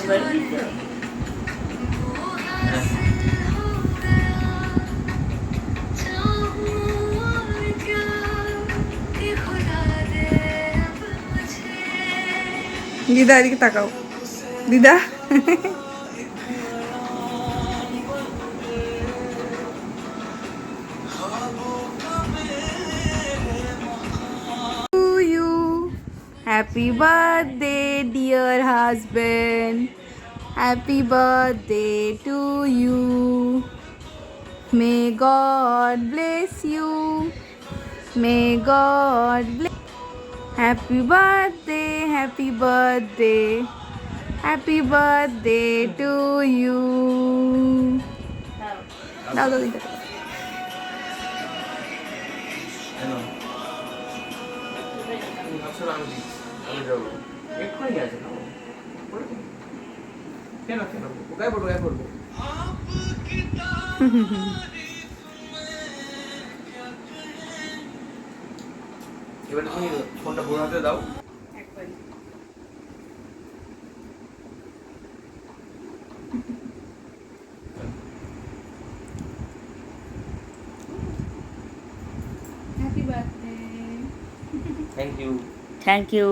পারবি তো? দিদা এদিকে তাকাও দিদা to you. Happy birthday, dear husband. Happy birthday to you. May God bless you. May God bless. Happy birthday, happy birthday. Happy birthday to you. দাও দাও দিদা এবারে তুমি ফোনটা ঘোর হাতে দাও। Happy birthday thank you. Thank you.